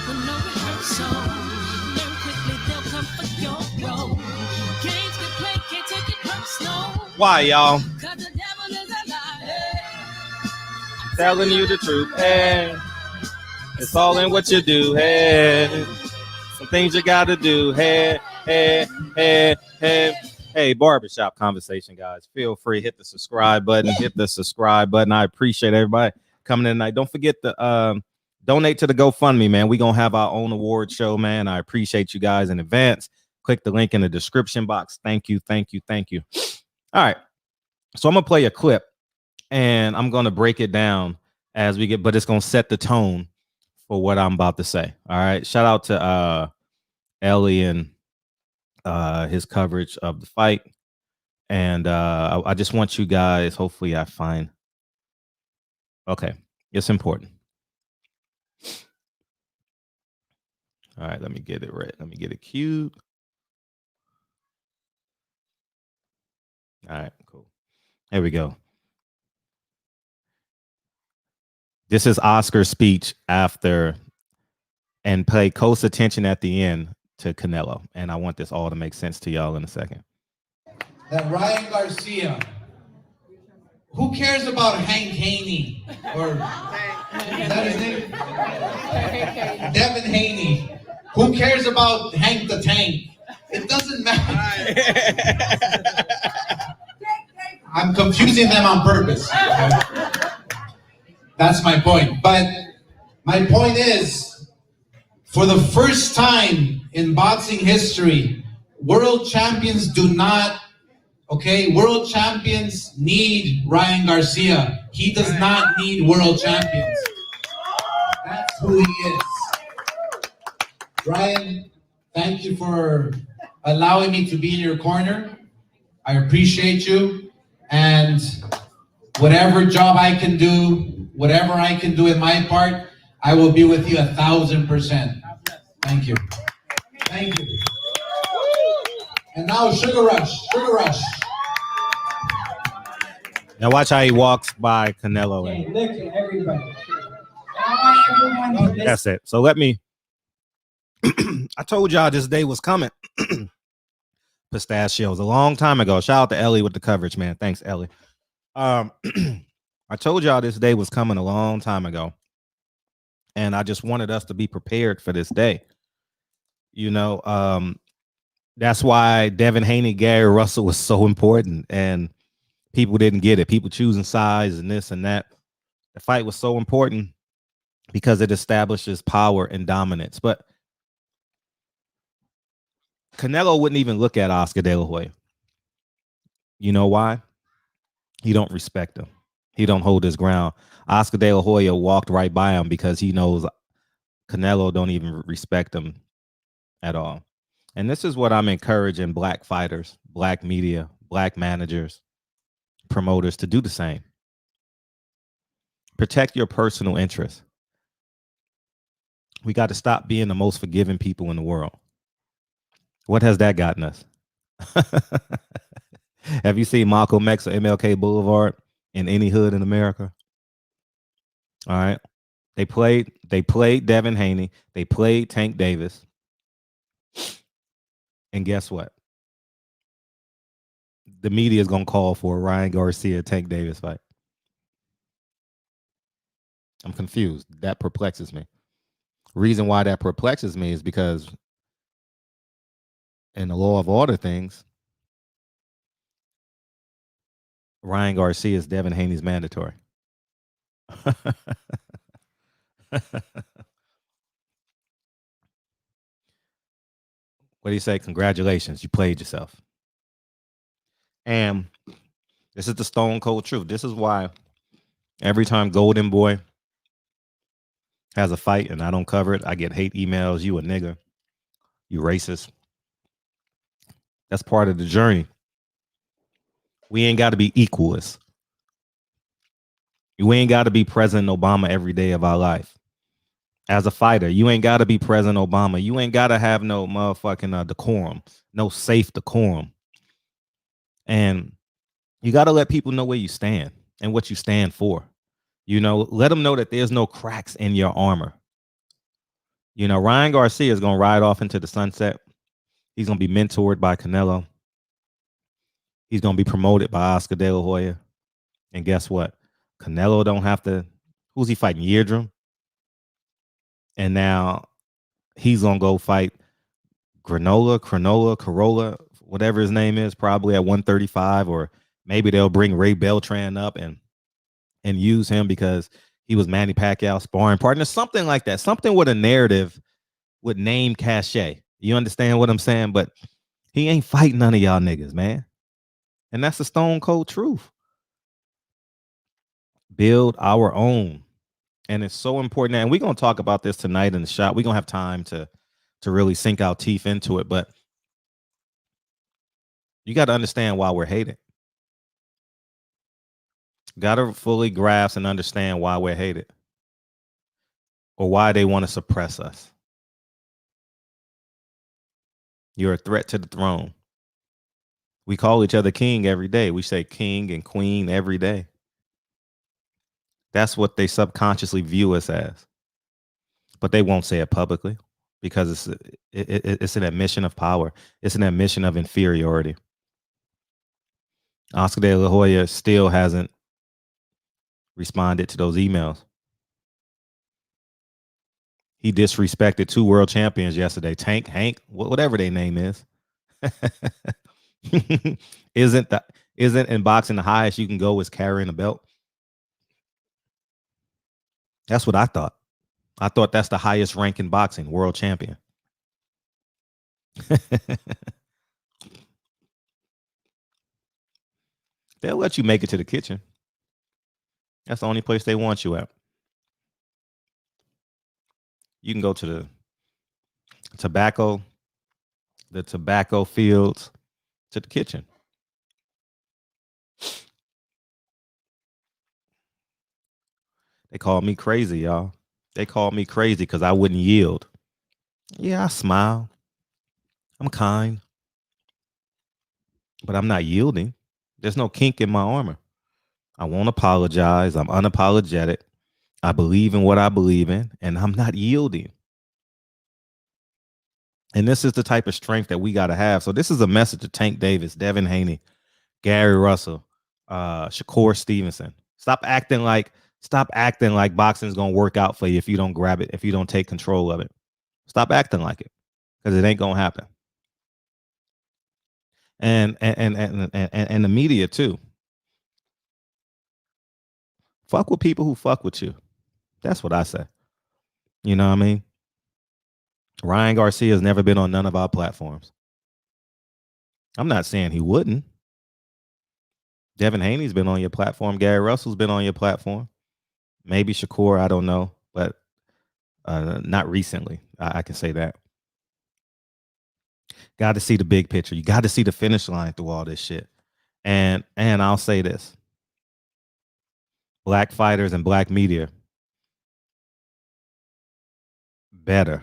with no rehearsal. Learn quickly, they'll come for your role. Games we play, can't take it personal. Why, y'all? 'Cause the devil is a liar. Telling you the truth. Hey, it's all in what you do. Hey, some things you gotta do. Hey, hey, hey, hey. Hey, barbershop conversation, guys. Feel free, hit the subscribe button. Hit the subscribe button. I appreciate everybody coming in tonight. Don't forget to donate to the GoFundMe, man. We're gonna have our own award show, man. I appreciate you guys in advance. Click the link in the description box. Thank you, thank you, thank you. All right. So I'm gonna play a clip and I'm gonna break it down as we get, but it's gonna set the tone for what I'm about to say. All right. Shout out to Ellie and his coverage of the fight. And I just want you guys, hopefully I find, okay, it's important. All right, let me get it right. Let me get it queued. All right, cool. Here we go. This is Oscar's speech after, and pay close attention at the end to Canelo. And I want this all to make sense to y'all in a second. That Ryan Garcia, who cares about Hank Haney? Or, is that his name? Devin Haney. Who cares about Hank the Tank? It doesn't matter. I'm confusing them on purpose. That's my point. But my point is, for the first time in boxing history, world champions do not, world champions need Ryan Garcia. He does not need world champions. That's who he is. Ryan, thank you for allowing me to be in your corner. I appreciate you. And whatever job I can do, whatever I can do in my part, I will be with you 1,000%. Thank you. Thank you. And now Sugar Rush. Sugar Rush. Now watch how he walks by Canelo. Okay, look at everybody. That's it. So let me. I told y'all this day was coming. Pistachios a long time ago. Shout out to Ellie with the coverage, man. Thanks, Ellie. I told y'all this day was coming a long time ago, and I just wanted us to be prepared for this day. You know, that's why Devin Haney, Gary Russell was so important, and people didn't get it. People choosing sides and this and that. The fight was so important because it establishes power and dominance. But Canelo wouldn't even look at Oscar De La Hoya. You know why? He don't respect him. He don't hold his ground. Oscar De La Hoya walked right by him because he knows Canelo don't even respect him at all. And this is what I'm encouraging black fighters, black media, black managers, promoters to do the same. Protect your personal interests. We got to stop being the most forgiving people in the world. What has that gotten us? Have you seen Malcolm X or MLK Boulevard in any hood in America? All right. They played Devin Haney. They played Tank Davis. And guess what? The media is going to call for a Ryan Garcia Tank Davis fight. I'm confused. That perplexes me. Reason why that perplexes me is because in the law of order things, Ryan Garcia is Devin Haney's mandatory. What do you say? Congratulations, you played yourself. And this is the stone cold truth. This is why every time Golden Boy has a fight and I don't cover it, I get hate emails. You a nigger. You racist. That's part of the journey. We ain't got to be equalists. We ain't got to be President Obama every day of our life. As a fighter, you ain't got to be President Obama. You ain't got to have no motherfucking decorum, no safe decorum. And you got to let people know where you stand and what you stand for. You know, let them know that there's no cracks in your armor. You know, Ryan Garcia is going to ride off into the sunset. He's going to be mentored by Canelo. He's going to be promoted by Oscar De La Hoya. And guess what? Canelo don't have to. Who's he fighting? Yildirim. And now he's going to go fight Corolla, whatever his name is, probably at 135, or maybe they'll bring Ray Beltran up and use him because he was Manny Pacquiao's sparring partner, something like that. Something with a narrative with name cachet. You understand what I'm saying? But he ain't fighting none of y'all niggas, man. And that's the stone cold truth. Build our own. And it's so important. And we're going to talk about this tonight in the shop. We're going to have time to really sink our teeth into it. But you got to understand why we're hated. Got to fully grasp and understand why we're hated, or why they want to suppress us. You're a threat to the throne. We call each other king every day. We say king and queen every day. That's what they subconsciously view us as. But they won't say it publicly because it's an admission of power. It's an admission of inferiority. Oscar De La Hoya still hasn't responded to those emails. He disrespected 2 world champions yesterday. Tank, Hank, whatever their name is. Isn't in boxing the highest you can go is carrying a belt? That's what I thought. I thought that's the highest rank in boxing, world champion. They'll let you make it to the kitchen. That's the only place they want you at. You can go to the tobacco fields, to the kitchen. They called me crazy, y'all. They called me crazy because I wouldn't yield. Yeah, I smile. I'm kind. But I'm not yielding. There's no kink in my armor. I won't apologize. I'm unapologetic. I believe in what I believe in, and I'm not yielding. And this is the type of strength that we got to have. So this is a message to Tank Davis, Devin Haney, Gary Russell, Shakur Stevenson. Stop acting like boxing is going to work out for you if you don't grab it, if you don't take control of it. Stop acting like it, because it ain't going to happen. And the media too. Fuck with people who fuck with you. That's what I say. You know what I mean? Ryan Garcia has never been on none of our platforms. I'm not saying he wouldn't. Devin Haney's been on your platform. Gary Russell's been on your platform. Maybe Shakur, I don't know, but not recently. I can say that. Got to see the big picture. You got to see the finish line through all this shit. And I'll say this. Black fighters and black media better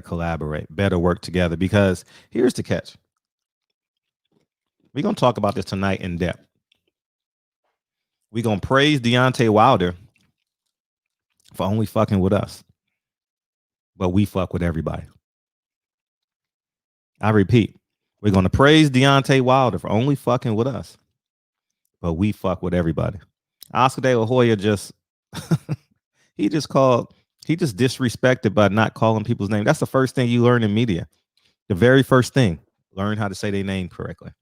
collaborate, better work together, because here's the catch. We're going to talk about this tonight in depth. We're going to praise Deontay Wilder for only fucking with us, but we fuck with everybody. I repeat, we're going to praise Deontay Wilder for only fucking with us, but we fuck with everybody. Oscar De La Hoya he just disrespected by not calling people's name. That's the first thing you learn in media. The very first thing, learn how to say their name correctly.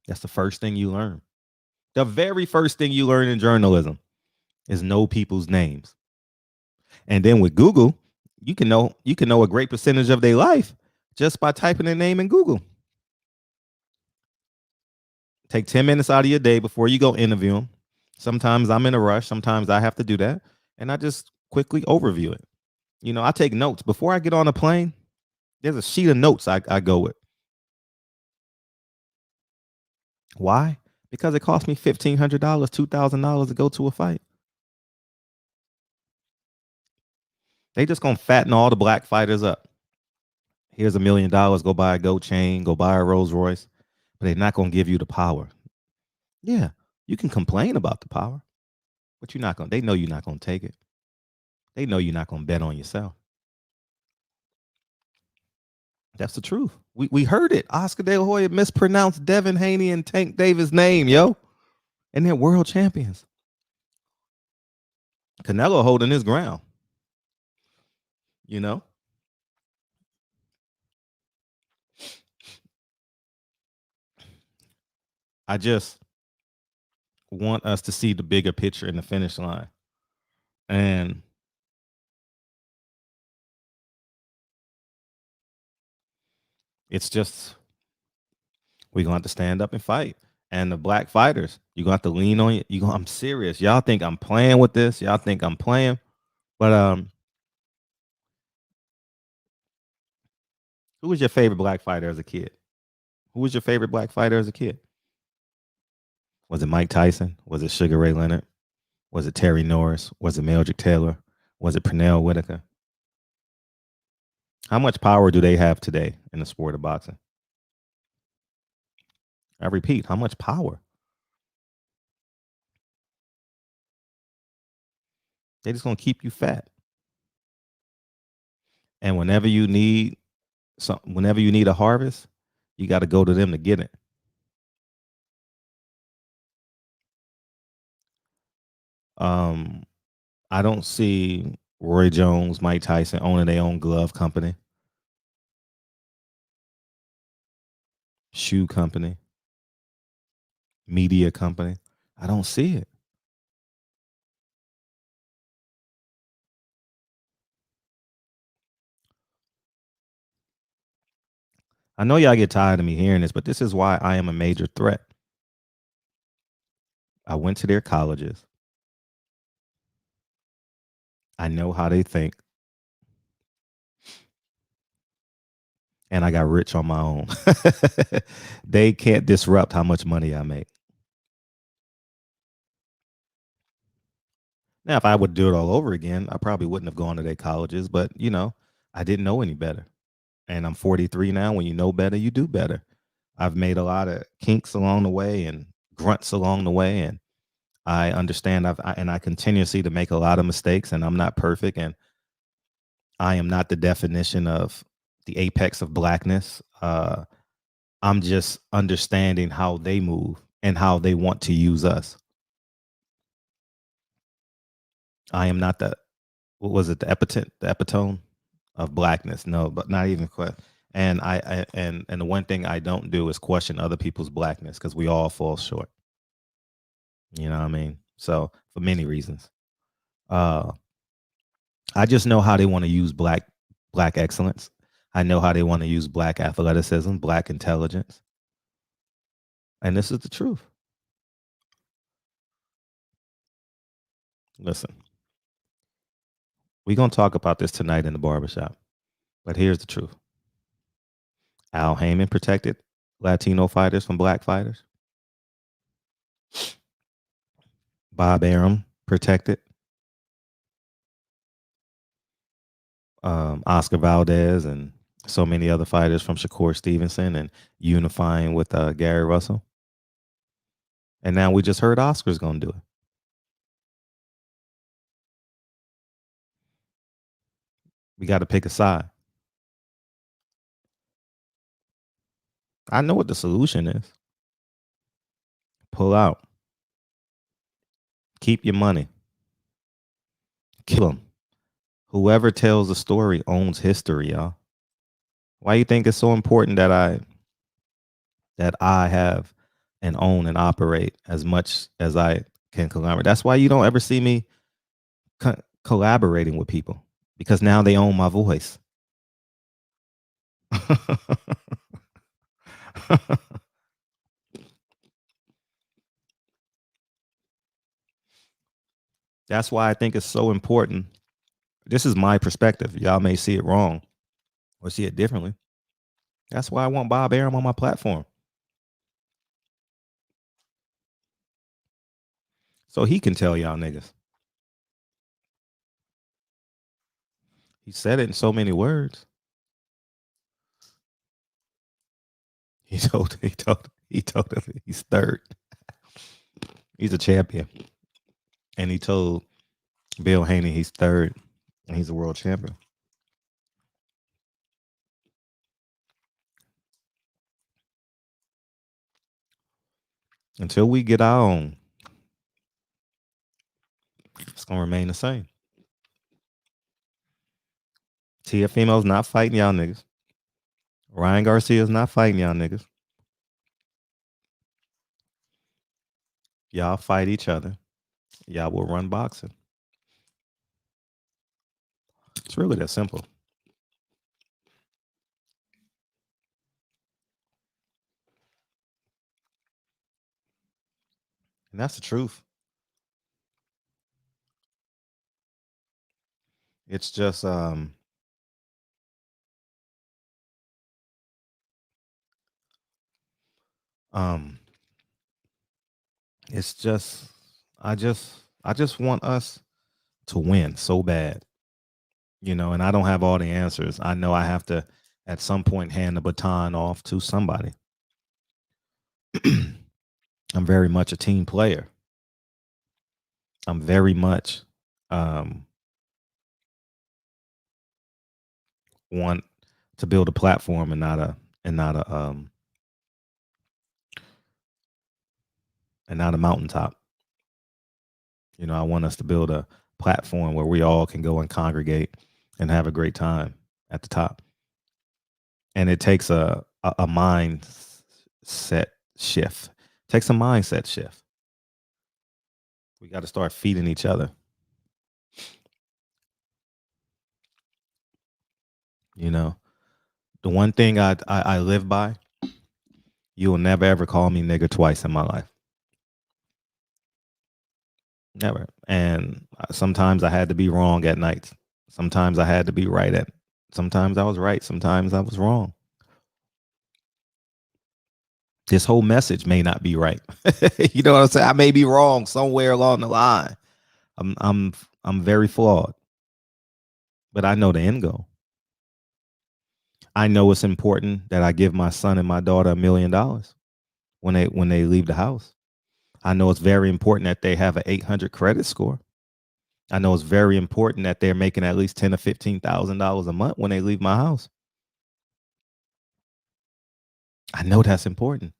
That's the first thing you learn. The very first thing you learn in journalism is know people's names. And then with Google, you can know a great percentage of their life just by typing their name in Google. Take 10 minutes out of your day before you go interview them. Sometimes I'm in a rush. Sometimes I have to do that. And I just quickly overview it. You know, I take notes. Before I get on a plane, there's a sheet of notes I go with. Why? Because it cost me $1,500, $2,000 to go to a fight. They just gonna fatten all the black fighters up. Here's $1 million. Go buy a gold chain. Go buy a Rolls Royce. But they're not gonna give you the power. Yeah, you can complain about the power, but you're not gonna. They know you're not gonna take it. They know you're not going to bet on yourself. That's the truth. We heard it. Oscar De La Hoya mispronounced Devin Haney and Tank Davis' name, yo. And they're world champions. Canelo holding his ground. You know? I just want us to see the bigger picture in the finish line. And it's just, we're going to have to stand up and fight. And the black fighters, you're going to have to lean on it. I'm serious. Y'all think I'm playing with this. Y'all think I'm playing. But who was your favorite black fighter as a kid? Who was your favorite black fighter as a kid? Was it Mike Tyson? Was it Sugar Ray Leonard? Was it Terry Norris? Was it Meldrick Taylor? Was it Pernell Whitaker? How much power do they have today in the sport of boxing? I repeat, how much power? They're just gonna keep you fat. And whenever you need a harvest, you got to go to them to get it. I don't see Roy Jones, Mike Tyson owning their own glove company, shoe company, media company. I don't see it. I know y'all get tired of me hearing this, but this is why I am a major threat. I went to their colleges. I know how they think. And I got rich on my own. They can't disrupt how much money I make. Now, if I would do it all over again, I probably wouldn't have gone to their colleges, but I didn't know any better. And I'm 43 now. When you know better, you do better. I've made a lot of kinks along the way and grunts along the way, and I understand I continuously to make a lot of mistakes, and I'm not perfect, and I am not the definition of the apex of blackness. I'm just understanding how they move and how they want to use us. I am not the what was it, the epitome of blackness. No, but not even quite. And and the one thing I don't do is question other people's blackness, because we all fall short. You know what I mean? So for many reasons. Uh I just know how they want to use black excellence. I know how they want to use black athleticism, black intelligence. And this is the truth. Listen, we're going to talk about this tonight in the barbershop. But here's the truth. Al Heyman protected Latino fighters from black fighters. Bob Arum protected Oscar Valdez and so many other fighters from Shakur Stevenson and unifying with Gary Russell. And now we just heard Oscar's going to do it. We got to pick a side. I know what the solution is. Pull out. Keep your money. Kill them. Whoever tells the story owns history, y'all. Why you think it's so important that I have and own and operate as much as I can collaborate? That's why you don't ever see me collaborating with people, because now they own my voice. That's why I think it's so important. This is my perspective. Y'all may see it wrong or see it differently. That's why I want Bob Arum on my platform, so he can tell y'all niggas. He said it in so many words. He told him he's third. He's a champion. And he told Bill Haney he's third And he's a world champion. Until we get our own, it's gonna remain the same. Tiafimo's not fighting y'all niggas. Ryan Garcia's not fighting y'all niggas. Y'all fight each other. Y'all will run boxing. It's really that simple. And that's the truth. It's just um it's just I just want us to win so bad. And I don't have all the answers. I know I have to at some point hand the baton off to somebody. I'm very much a team player. I'm very much want to build a platform and not a mountaintop. I want us to build a platform where we all can go and congregate and have a great time at the top. And it takes a mindset shift. It takes a mindset shift. We got to start feeding each other. The one thing I live by, you will never ever call me nigger twice in my life. Never. And sometimes I had to be wrong at nights. Sometimes I had to be right at. Sometimes I was right. Sometimes I was wrong. This whole message may not be right. You know what I'm saying? I may be wrong somewhere along the line. I'm very flawed. But I know the end goal. I know it's important that I give my son and my daughter $1 million when they leave the house. I know it's very important that they have an 800 credit score. I know it's very important that they're making at least $10,000 or $15,000 a month when they leave my house. I know that's important.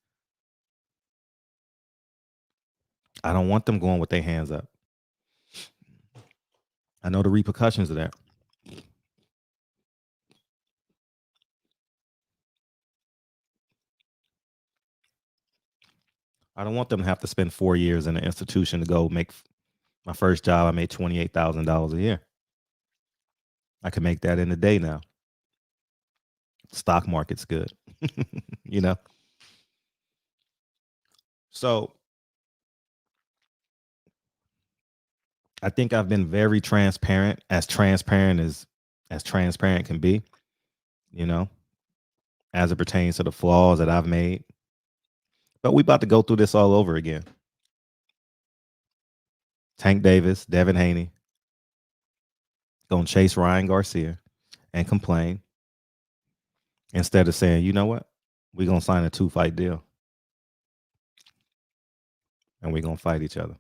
I don't want them going with their hands up. I know the repercussions of that. I don't want them to have to spend 4 years in an institution to go make my first job. I made $28,000 a year. I can make that in a day now. Stock market's good. So I think I've been very transparent as transparent can be, as it pertains to the flaws that I've made. But we about to go through this all over again. Tank Davis, Devin Haney, gonna chase Ryan Garcia and complain instead of saying, you know what, we're gonna sign a 2-fight deal and we're gonna fight each other.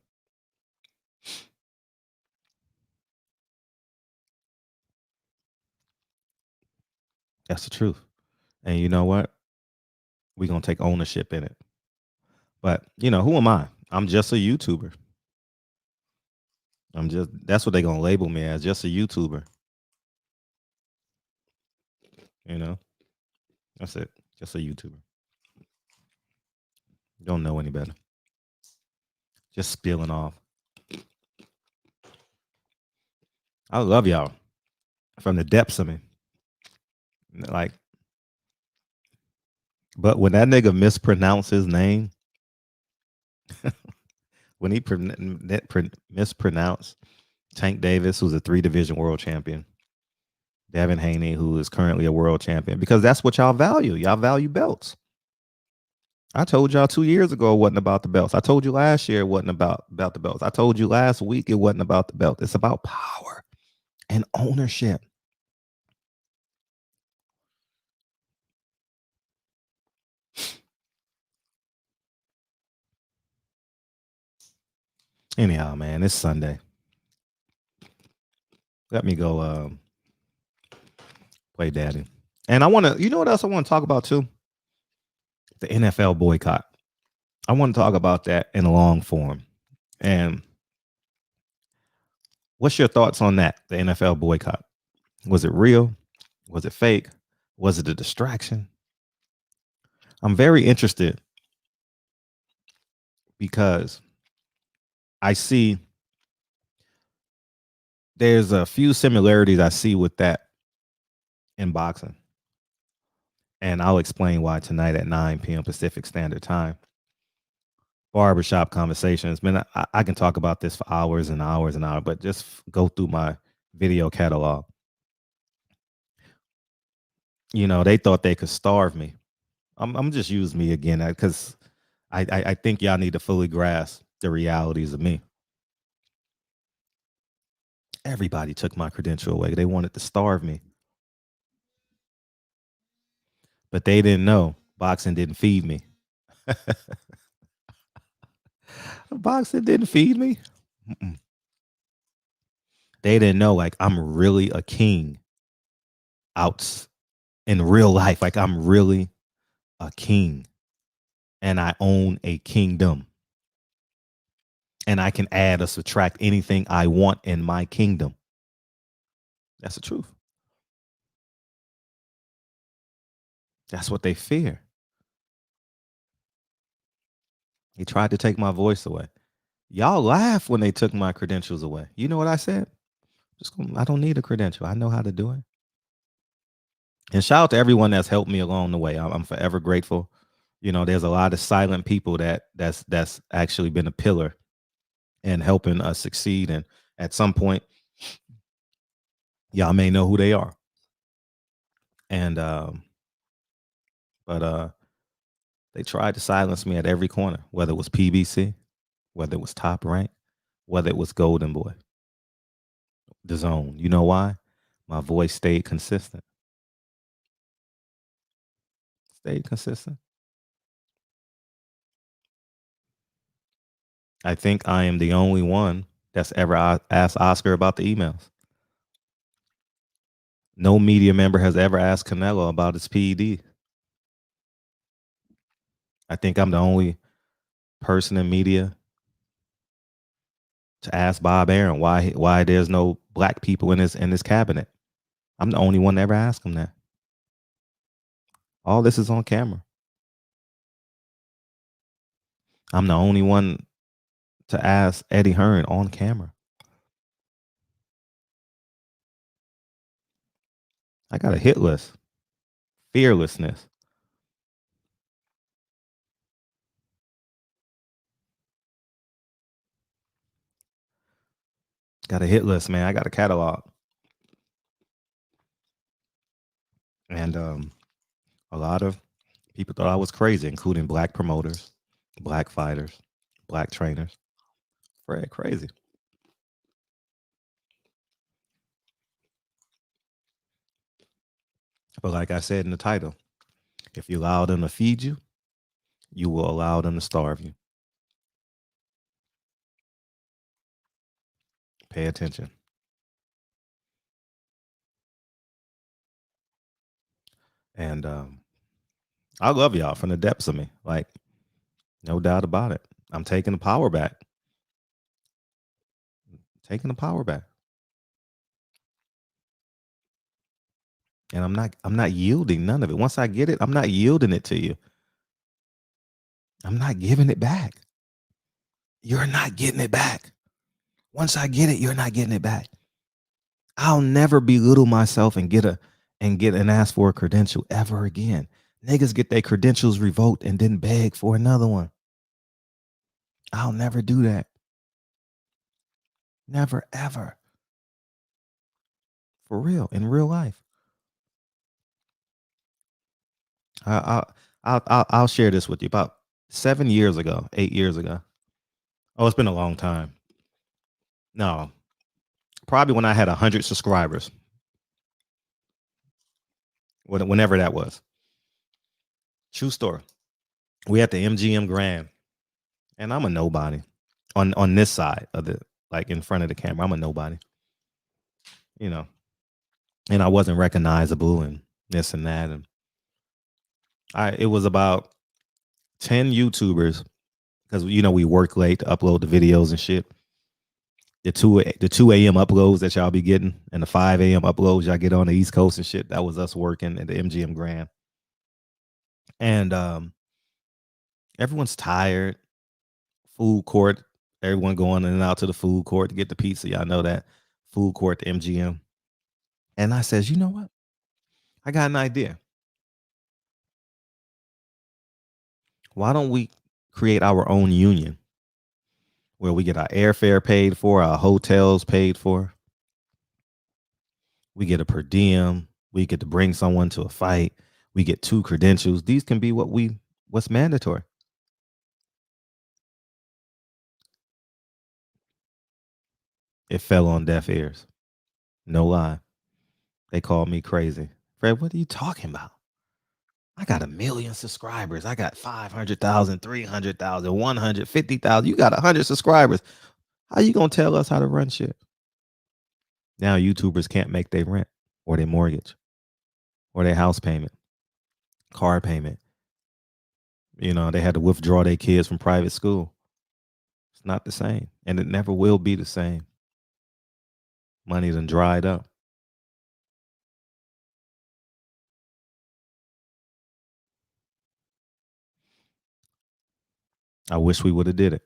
That's the truth. And you know what? We're gonna take ownership in it. But who am I? I'm just a YouTuber. That's what they're gonna label me as, just a YouTuber. That's it. Just a YouTuber. Don't know any better. Just spilling off. I love y'all from the depths of me. Like, but when that nigga mispronounced his name, when he mispronounced Tank Davis, who's a 3-division world champion, Devin Haney, who is currently a world champion, because that's what y'all value. Y'all value belts. I told y'all 2 years ago it wasn't about the belts. I told you last year it wasn't about the belts. I told you last week it wasn't about the belt. It's about power and ownership. Anyhow, man, it's Sunday. Let me go play daddy. And I want to, you know what else I want to talk about too? The NFL boycott. I want to talk about that in long form. And what's your thoughts on that? The NFL boycott. Was it real? Was it fake? Was it a distraction? I'm very interested because I see there's a few similarities I see with that in boxing. And I'll explain why tonight at 9 p.m. Pacific Standard Time. Barbershop conversations. Man, I can talk about this for hours and hours and hours, but just go through my video catalog. You know, they thought they could starve me. I'm just using me again because I think y'all need to fully grasp the realities of me. Everybody took my credential away. They wanted to starve me. But they didn't know boxing didn't feed me. Boxing didn't feed me. Mm-mm. They didn't know like I'm really a king out in real life. Like I'm really a king and I own a kingdom. And I can add or subtract anything I want in my kingdom. That's the truth. That's what they fear. He tried to take my voice away. Y'all laugh when they took my credentials away. You know what I said? I don't need a credential. I know how to do it. And shout out to everyone that's helped me along the way. I'm forever grateful. You know, there's a lot of silent people that's actually been a pillar in helping us succeed. And at some point, y'all may know who they are. And but they tried to silence me at every corner, whether it was PBC, whether it was Top Rank, whether it was Golden Boy, The Zone. You know why? My voice stayed consistent. Stayed consistent. I think I am the only one that's ever asked Oscar about the emails. No media member has ever asked Canelo about his PED. I think I'm the only person in media to ask Bob Aaron why there's no black people in his cabinet. I'm the only one to ever ask him that. All this is on camera. I'm the only one to ask Eddie Hearn on camera. I got a hit list. Fearlessness. Got a hit list, man. I got a catalog. And a lot of people thought I was crazy, including black promoters, black fighters, black trainers. Fred, crazy. But like I said in the title, if you allow them to feed you, you will allow them to starve you. Pay attention. And I love y'all from the depths of me. Like, no doubt about it. I'm taking the power back. Taking the power back. And I'm not yielding none of it. Once I get it, I'm not yielding it to you. I'm not giving it back. You're not getting it back. Once I get it, you're not getting it back. I'll never belittle myself and ask for a credential ever again. Niggas get their credentials revoked and then beg for another one. I'll never do that. Never, ever. For real, in real life. I'll share this with you. About 7 years ago, 8 years ago. Oh, it's been a long time. No, probably when I had 100 subscribers. Whenever that was. True story. We at the MGM Grand, and I'm a nobody on this side of the, like in front of the camera. I'm a nobody. you know, and I wasn't recognizable and this and that. And it was about 10 YouTubers because we work late to upload the videos and shit. The 2 a.m. uploads that y'all be getting and the 5 a.m. uploads y'all get on the East Coast and shit. That was us working at the MGM Grand. And everyone's tired. Food court, everyone going in and out to the food court to get the pizza. Y'all know that food court, the MGM. And I says, you know what? I got an idea. Why don't we create our own union where we get our airfare paid for, our hotels paid for, we get a per diem, we get to bring someone to a fight, we get 2 credentials. These can be what's mandatory. It fell on deaf ears. No lie. They called me crazy. Fred, what are you talking about? I got 1 million subscribers. I got 500,000, 300,000, 150,000. You got 100 subscribers. How you gonna tell us how to run shit? Now YouTubers can't make their rent or their mortgage or their house payment, car payment. They had to withdraw their kids from private school. It's not the same, and it never will be the same. Money done dried up. I wish we would have did it.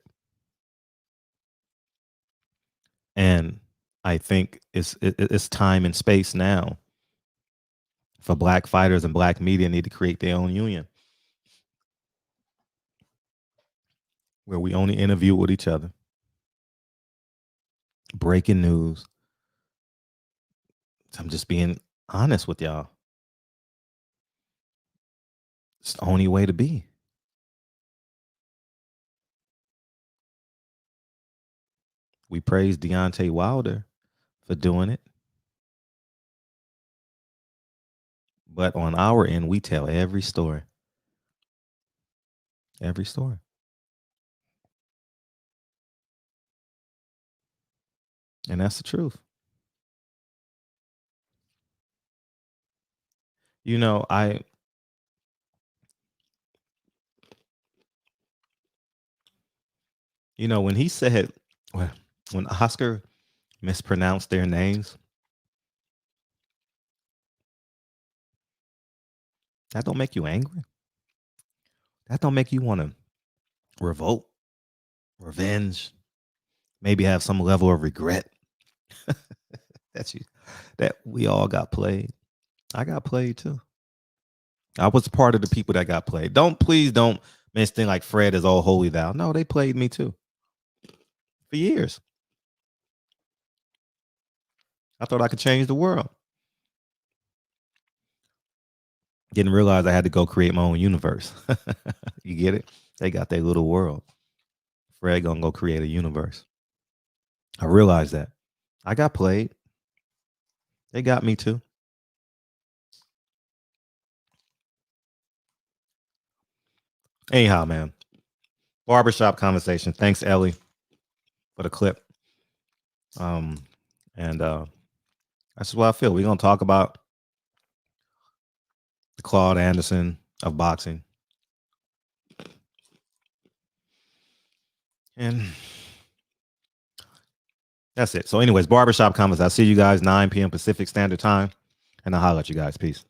And I think it's time and space now for Black fighters and Black media need to create their own union where we only interview with each other. Breaking news. I'm just being honest with y'all. It's the only way to be. We praise Deontay Wilder for doing it. But on our end, we tell every story. Every story. And that's the truth. When he said, when Oscar mispronounced their names, that don't make you angry. That don't make you want to revolt, revenge, maybe have some level of regret that we all got played. I got played too. I was part of the people that got played. Please don't miss thing like Fred is all holy thou. No, they played me too. For years. I thought I could change the world. Didn't realize I had to go create my own universe. You get it? They got their little world. Fred gonna go create a universe. I realized that. I got played. They got me too. Anyhow, man. Barbershop conversation. Thanks, Ellie, for the clip. And that's what I feel. We're gonna talk about the Claude Anderson of boxing. And that's it. So anyways, Barbershop conversation. I'll see you guys 9 p.m. Pacific Standard Time. And I'll holler at you guys. Peace.